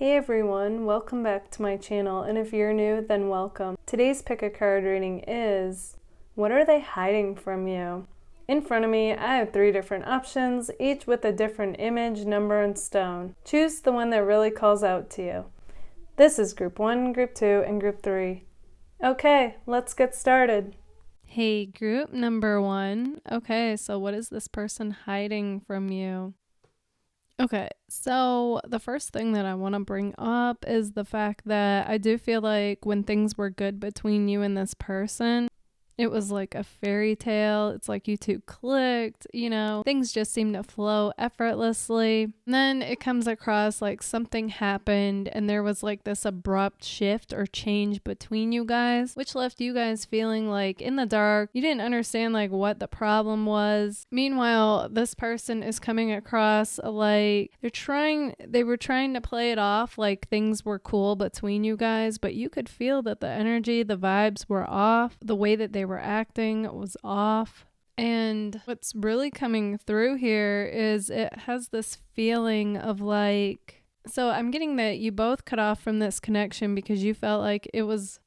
Hey everyone, welcome back to my channel, and if you're new, then welcome. Today's pick a card reading is, what are they hiding from you? In front of me, I have 3 different options, each with a different image, number, and stone. Choose the one that really calls out to you. This is Group 1, Group 2, and Group 3. Okay, let's get started. Hey, group number 1. Okay, so what is this person hiding from you? Okay, so the first thing that I want to bring up is the fact that I do feel like when things were good between you and this person, it was like a fairy tale. It's like you two clicked, things just seem to flow effortlessly. And then it comes across like something happened and there was like this abrupt shift or change between you guys, which left you guys feeling like in the dark. You didn't understand like what the problem was. Meanwhile, this person is coming across like they were trying to play it off like things were cool between you guys, but you could feel that the energy, the vibes were off. The way that they were acting was off. And what's really coming through here is it has this feeling of like, so I'm getting that you both cut off from this connection because you felt like it was,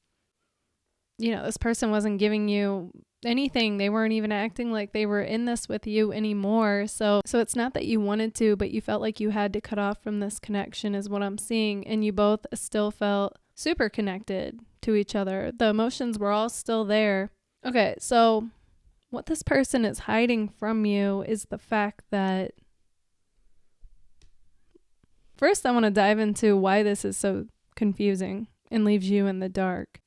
this person wasn't giving you anything. They weren't even acting like they were in this with you anymore. So it's not that you wanted to, but you felt like you had to cut off from this connection is what I'm seeing. And you both still felt super connected to each other. The emotions were all still there. Okay, so what this person is hiding from you is the fact that, first I want to dive into why this is so confusing and leaves you in the dark.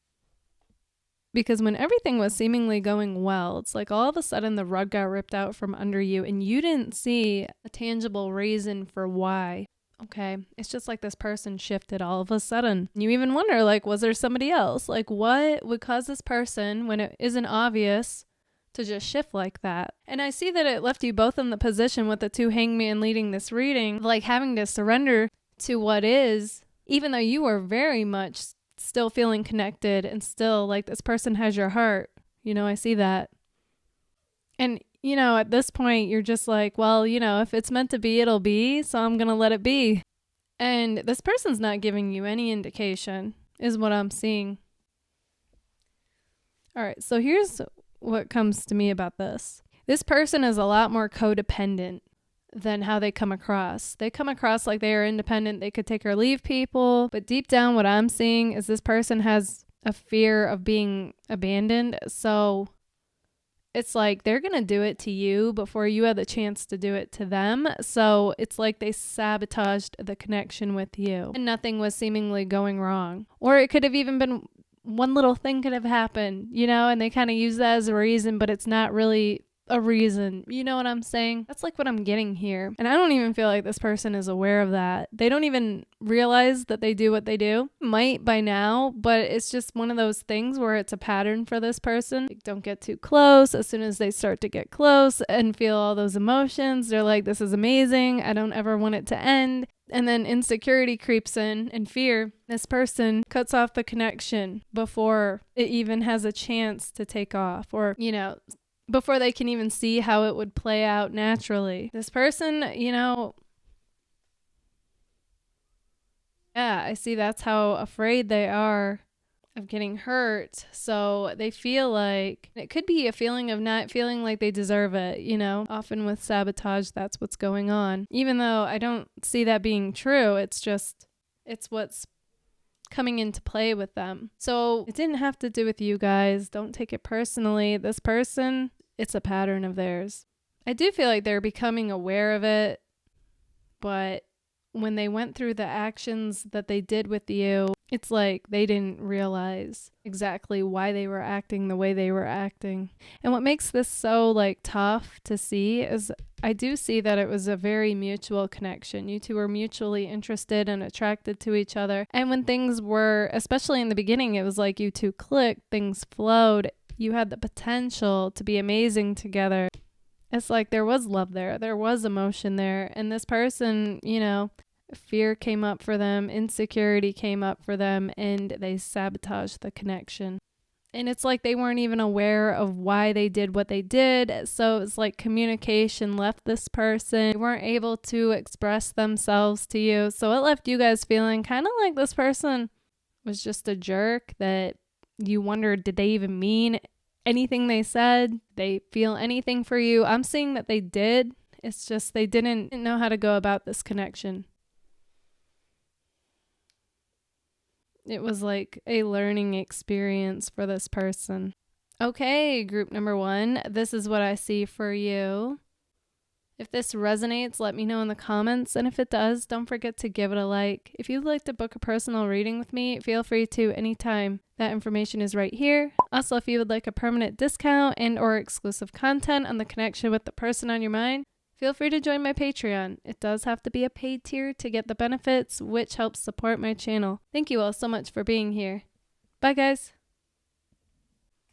Because when everything was seemingly going well, it's like all of a sudden the rug got ripped out from under you and you didn't see a tangible reason for why. Okay, it's just like this person shifted all of a sudden. You even wonder, like, was there somebody else? Like, what would cause this person, when it isn't obvious, to just shift like that? And I see that it left you both in the position with the 2 hangmen leading this reading, like having to surrender to what is, even though you are very much still feeling connected and still like this person has your heart. I see that. And at this point, you're just like, well, if it's meant to be, it'll be, so I'm going to let it be. And this person's not giving you any indication, is what I'm seeing. All right, so here's what comes to me about this. This person is a lot more codependent than how they come across. They come across like they are independent, they could take or leave people, but deep down what I'm seeing is this person has a fear of being abandoned, so it's like they're going to do it to you before you had the chance to do it to them. So it's like they sabotaged the connection with you and nothing was seemingly going wrong. Or it could have even been one little thing could have happened, and they kind of use that as a reason, but it's not really a reason. You know what I'm saying? That's like what I'm getting here. And I don't even feel like this person is aware of that. They don't even realize that they do what they do. Might by now, but it's just one of those things where it's a pattern for this person. Like, don't get too close. As soon as they start to get close and feel all those emotions, they're like, this is amazing. I don't ever want it to end. And then insecurity creeps in and fear. This person cuts off the connection before it even has a chance to take off, or, before they can even see how it would play out naturally. This person, yeah, I see that's how afraid they are of getting hurt. So they feel like it could be a feeling of not feeling like they deserve it, Often with sabotage, that's what's going on. Even though I don't see that being true, it's what's coming into play with them. So it didn't have to do with you guys. Don't take it personally. This person, it's a pattern of theirs. I do feel like they're becoming aware of it, but when they went through the actions that they did with you, it's like they didn't realize exactly why they were acting the way they were acting. And what makes this so tough to see is I do see that it was a very mutual connection. You two were mutually interested and attracted to each other. And when things were, especially in the beginning, it was like you two clicked, things flowed. You had the potential to be amazing together. It's like there was love there. There was emotion there. And this person, fear came up for them, insecurity came up for them, and they sabotaged the connection. And it's like they weren't even aware of why they did what they did. So it's like communication left this person. They weren't able to express themselves to you. So it left you guys feeling kind of like this person was just a jerk, that you wondered, did they even mean anything they said? They feel anything for you? I'm seeing that they did. It's just they didn't know how to go about this connection. It was like a learning experience for this person. Okay, group number 1, this is what I see for you. If this resonates, let me know in the comments. And if it does, don't forget to give it a like. If you'd like to book a personal reading with me, feel free to anytime. That information is right here. Also, if you would like a permanent discount and or exclusive content on the connection with the person on your mind, feel free to join my Patreon. It does have to be a paid tier to get the benefits, which helps support my channel. Thank you all so much for being here. Bye, guys.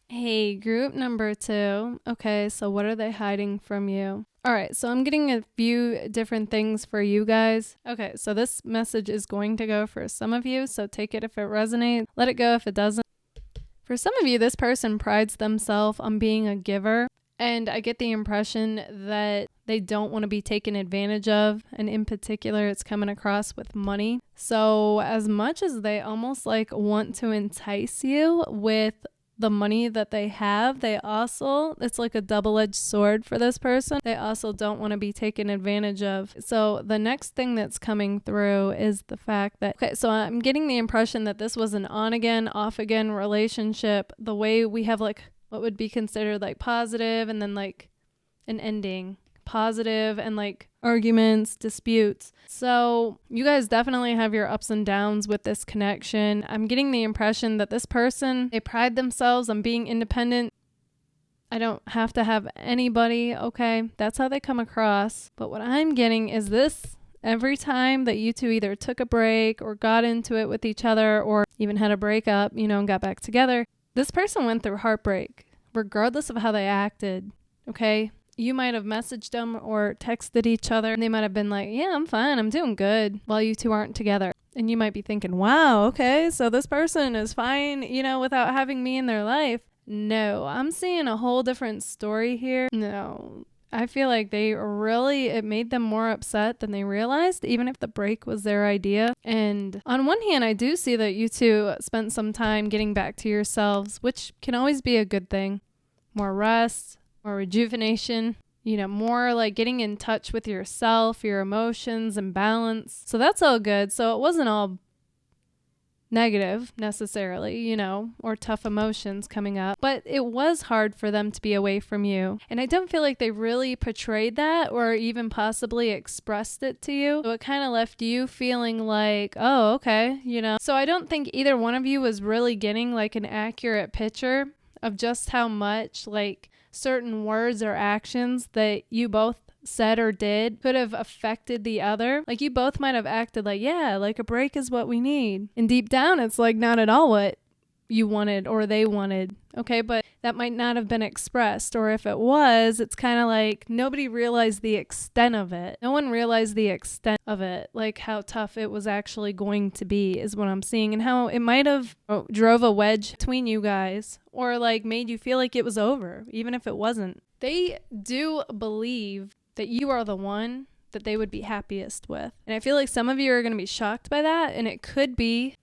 Hey, group number 2. Okay, so what are they hiding from you? All right, so I'm getting a few different things for you guys. Okay, so this message is going to go for some of you, so take it if it resonates. Let it go if it doesn't. For some of you, this person prides themselves on being a giver. And I get the impression that they don't want to be taken advantage of. And in particular, it's coming across with money. So as much as they almost like want to entice you with the money that they have, they also, it's like a double-edged sword for this person. They also don't want to be taken advantage of. So the next thing that's coming through is the fact that, okay, so I'm getting the impression that this was an on-again, off-again relationship. The way we have like what would be considered like positive and then like an ending, positive and like arguments, disputes. So you guys definitely have your ups and downs with this connection. I'm getting the impression that this person, they pride themselves on being independent. I don't have to have anybody. Okay, that's how they come across. But what I'm getting is this: every time that you two either took a break or got into it with each other or even had a breakup, and got back together, this person went through heartbreak, regardless of how they acted, okay? You might have messaged them or texted each other, and they might have been like, yeah, I'm fine, I'm doing good, while you two aren't together. And you might be thinking, wow, okay, so this person is fine, without having me in their life. No, I'm seeing a whole different story here. No, I feel like it made them more upset than they realized, even if the break was their idea. And on one hand, I do see that you two spent some time getting back to yourselves, which can always be a good thing. More rest, more rejuvenation, more like getting in touch with yourself, your emotions and balance. So that's all good. So it wasn't all negative necessarily, or tough emotions coming up, but it was hard for them to be away from you. And I don't feel like they really portrayed that or even possibly expressed it to you. So it kind of left you feeling like, oh, okay, So I don't think either one of you was really getting like an accurate picture of just how much like certain words or actions that you both said or did could have affected the other. Like you both might have acted like, yeah, like a break is what we need. And deep down, it's like not at all what you wanted or they wanted. Okay, but that might not have been expressed. Or if it was, it's kind of like nobody realized the extent of it. No one realized the extent of it, like how tough it was actually going to be is what I'm seeing, and how it might have drove a wedge between you guys or like made you feel like it was over, even if it wasn't. They do believe that you are the one that they would be happiest with. And I feel like some of you are going to be shocked by that, and it could be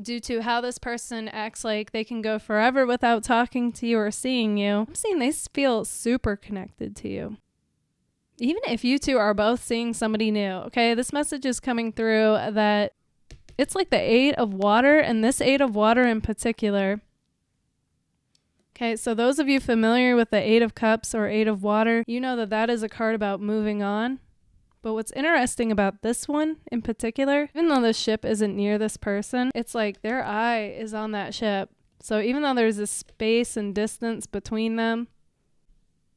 due to how this person acts like they can go forever without talking to you or seeing you. I'm seeing they feel super connected to you. Even if you two are both seeing somebody new, okay? This message is coming through that it's like the 8 of water, and this 8 of water in particular. Okay, so those of you familiar with the 8 of cups or 8 of water, you know that that is a card about moving on. But what's interesting about this one in particular, even though the ship isn't near this person, it's like their eye is on that ship. So even though there's a space and distance between them,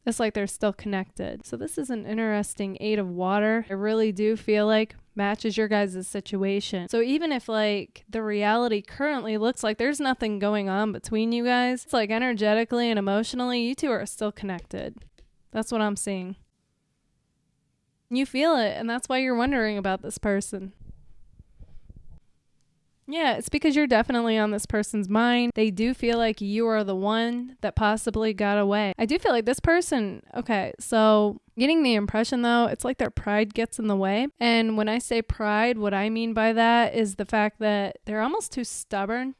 it's like they're still connected. So this is an interesting 8 of water. I really do feel like matches your guys' situation. So even if like the reality currently looks like there's nothing going on between you guys, it's like energetically and emotionally, you two are still connected. That's what I'm seeing. You feel it, and that's why you're wondering about this person. Yeah, it's because you're definitely on this person's mind. They do feel like you are the one that possibly got away. I do feel like this person, okay, so getting the impression though, it's like their pride gets in the way. And when I say pride, what I mean by that is the fact that they're almost too stubborn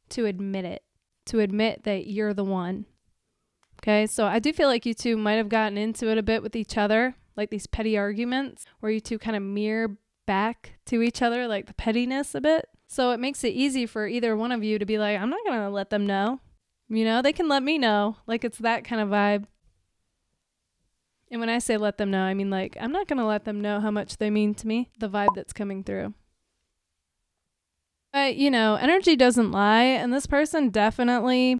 to admit it, to admit that you're the one. Okay, so I do feel like you two might have gotten into it a bit with each other, like these petty arguments where you two kind of mirror back to each other, like the pettiness a bit. So it makes it easy for either one of you to be like, I'm not going to let them know. You know, they can let me know. Like it's that kind of vibe. And when I say let them know, I mean like, I'm not going to let them know how much they mean to me, the vibe that's coming through. But, you know, energy doesn't lie. And this person definitely,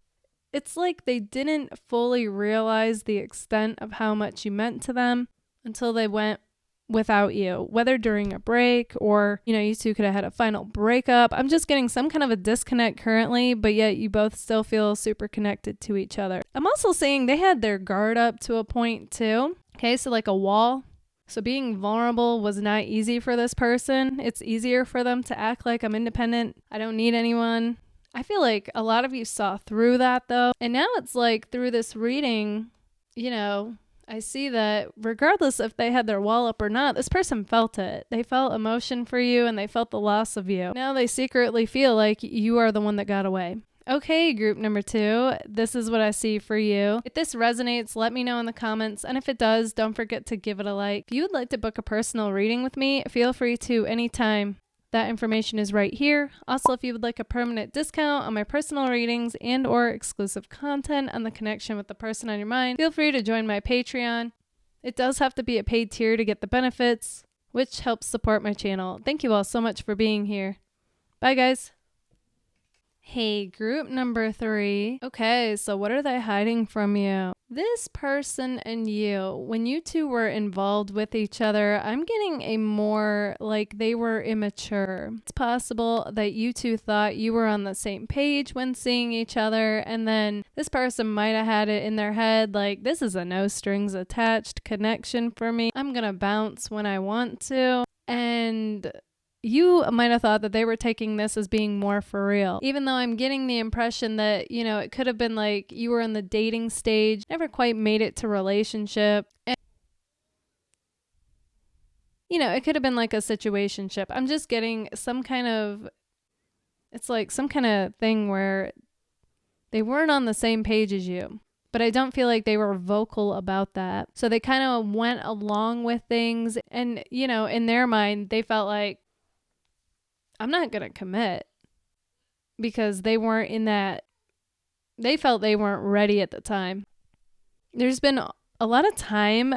it's like they didn't fully realize the extent of how much you meant to them until they went without you, whether during a break or, you know, you two could have had a final breakup. I'm just getting some kind of a disconnect currently, but yet you both still feel super connected to each other. I'm also seeing they had their guard up to a point too. Okay, so like a wall. So being vulnerable was not easy for this person. It's easier for them to act like I'm independent. I don't need anyone. I feel like a lot of you saw through that though. And now it's like through this reading, you know, I see that regardless if they had their wall up or not, this person felt it. They felt emotion for you and they felt the loss of you. Now they secretly feel like you are the one that got away. Okay, group number 2, this is what I see for you. If this resonates, let me know in the comments. And if it does, don't forget to give it a like. If you would like to book a personal reading with me, feel free to anytime. That information is right here. Also, if you would like a permanent discount on my personal readings and or exclusive content on the connection with the person on your mind, feel free to join my Patreon. It does have to be a paid tier to get the benefits, which helps support my channel. Thank you all so much for being here. Bye, guys. Hey, group number 3. Okay, so what are they hiding from you? This person and you, when you two were involved with each other, I'm getting a more like they were immature. It's possible that you two thought you were on the same page when seeing each other, and then this person might have had it in their head like, this is a no strings attached connection for me. I'm gonna bounce when I want to. And you might have thought that they were taking this as being more for real, even though I'm getting the impression that, you know, it could have been like you were in the dating stage, never quite made it to relationship. And, you know, it could have been like a situationship. I'm just getting some kind of, it's like some kind of thing where they weren't on the same page as you. But I don't feel like they were vocal about that. So they kind of went along with things. And, you know, in their mind, they felt like, I'm not going to commit, because they weren't in that, they felt they weren't ready at the time. There's been a lot of time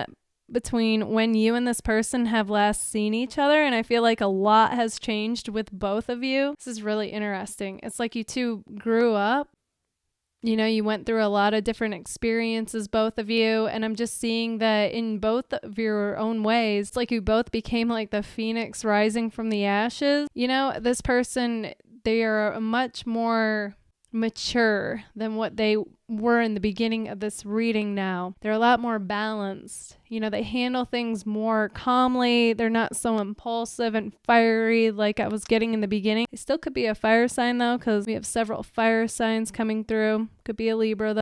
between when you and this person have last seen each other, and I feel like a lot has changed with both of you. This is really interesting. It's like you two grew up. You know, you went through a lot of different experiences, both of you, and I'm just seeing that in both of your own ways, it's like you both became like the phoenix rising from the ashes. You know, this person, they are much more mature than what they were in the beginning of this reading now. They're a lot more balanced. You know, they handle things more calmly. They're not so impulsive and fiery like I was getting in the beginning. They still could be a fire sign though, because we have several fire signs coming through. Could be a Libra though.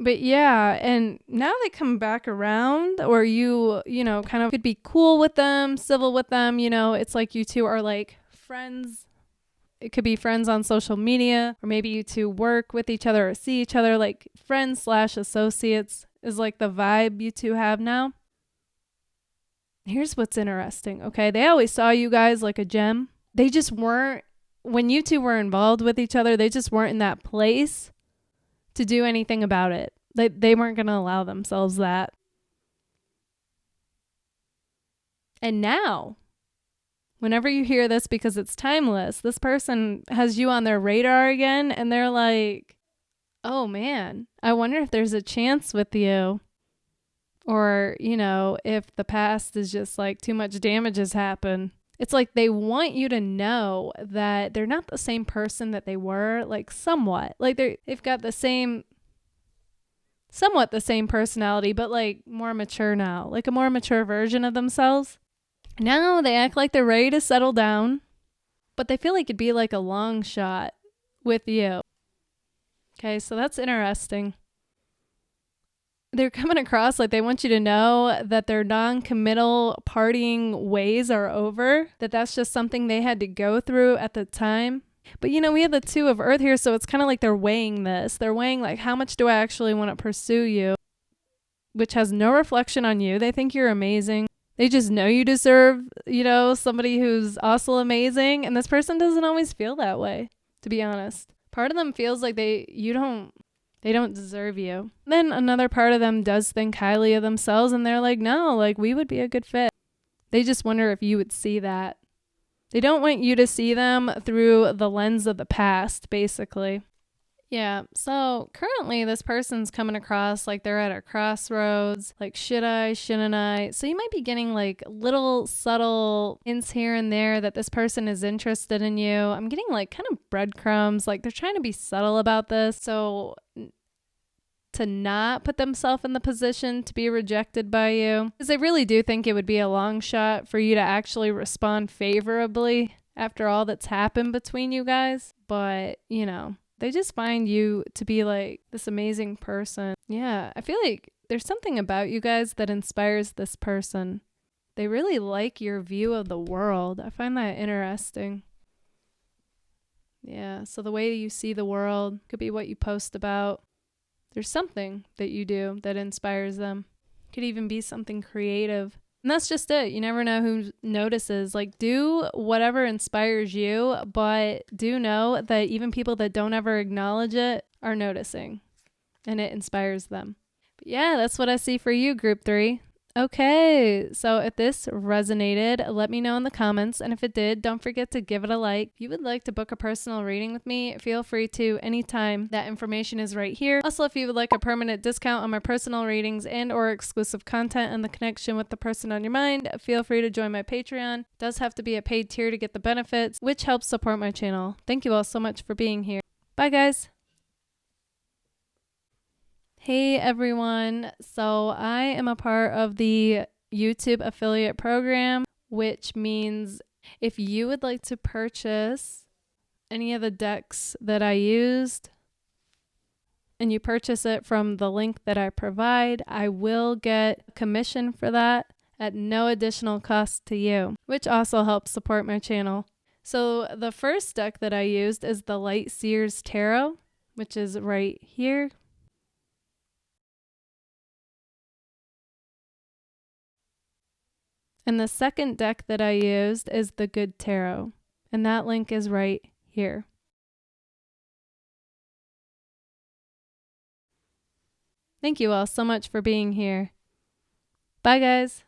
But yeah, and now they come back around, or you know, kind of could be cool with them, civil with them. You know, it's like you two are like friends. It could be friends on social media, or maybe you two work with each other or see each other, like friends/associates is like the vibe you two have now. Here's what's interesting, okay? They always saw you guys like a gem. They just weren't, when you two were involved with each other, they just weren't in that place to do anything about it. They weren't going to allow themselves that. And now, whenever you hear this, because it's timeless, this person has you on their radar again, and they're like, oh man, I wonder if there's a chance with you. Or, you know, if the past is just like too much damage has happened. It's like they want you to know that they're not the same person that they were, like somewhat. Like they've got the same, somewhat the same personality, but like more mature now, like a more mature version of themselves. Now they act like they're ready to settle down. but they feel like it'd be like a long shot with you. Okay, so that's interesting. They're coming across like they want you to know that their non-committal partying ways are over, that that's just something they had to go through at the time. But you know, we have the 2 of Earth here, so it's kind of like they're weighing this. They're weighing like, how much do I actually want to pursue you? Which has no reflection on you. They think you're amazing. They just know you deserve, you know, somebody who's also amazing. And this person doesn't always feel that way, to be honest. Part of them feels like they don't deserve you. Then another part of them does think highly of themselves, and they're like, no, like we would be a good fit. They just wonder if you would see that. They don't want you to see them through the lens of the past, basically. Yeah, so currently this person's coming across like they're at a crossroads, like should I, shouldn't I? So you might be getting like little subtle hints here and there that this person is interested in you. I'm getting like kind of breadcrumbs, like they're trying to be subtle about this. So to not put themselves in the position to be rejected by you, because they really do think it would be a long shot for you to actually respond favorably after all that's happened between you guys. But, you know, they just find you to be like this amazing person. Yeah, I feel like there's something about you guys that inspires this person. They really like your view of the world. I find that interesting. Yeah, so the way you see the world could be what you post about. There's something that you do that inspires them. Could even be something creative. And that's just it. You never know who notices. Like, do whatever inspires you, but do know that even people that don't ever acknowledge it are noticing, and it inspires them. But yeah, that's what I see for you, Group 3. Okay, so if this resonated, let me know in the comments. And if it did, don't forget to give it a like. If you would like to book a personal reading with me, feel free to anytime. That information is right here. Also, if you would like a permanent discount on my personal readings and or exclusive content and the connection with the person on your mind, feel free to join my Patreon. It does have to be a paid tier to get the benefits, which helps support my channel. Thank you all so much for being here. Bye, guys. Hey everyone, so I am a part of the YouTube affiliate program, which means if you would like to purchase any of the decks that I used and you purchase it from the link that I provide, I will get a commission for that at no additional cost to you, which also helps support my channel. So the first deck that I used is the Light Seers Tarot, which is right here. And the second deck that I used is the Good Tarot, and that link is right here. Thank you all so much for being here. Bye, guys.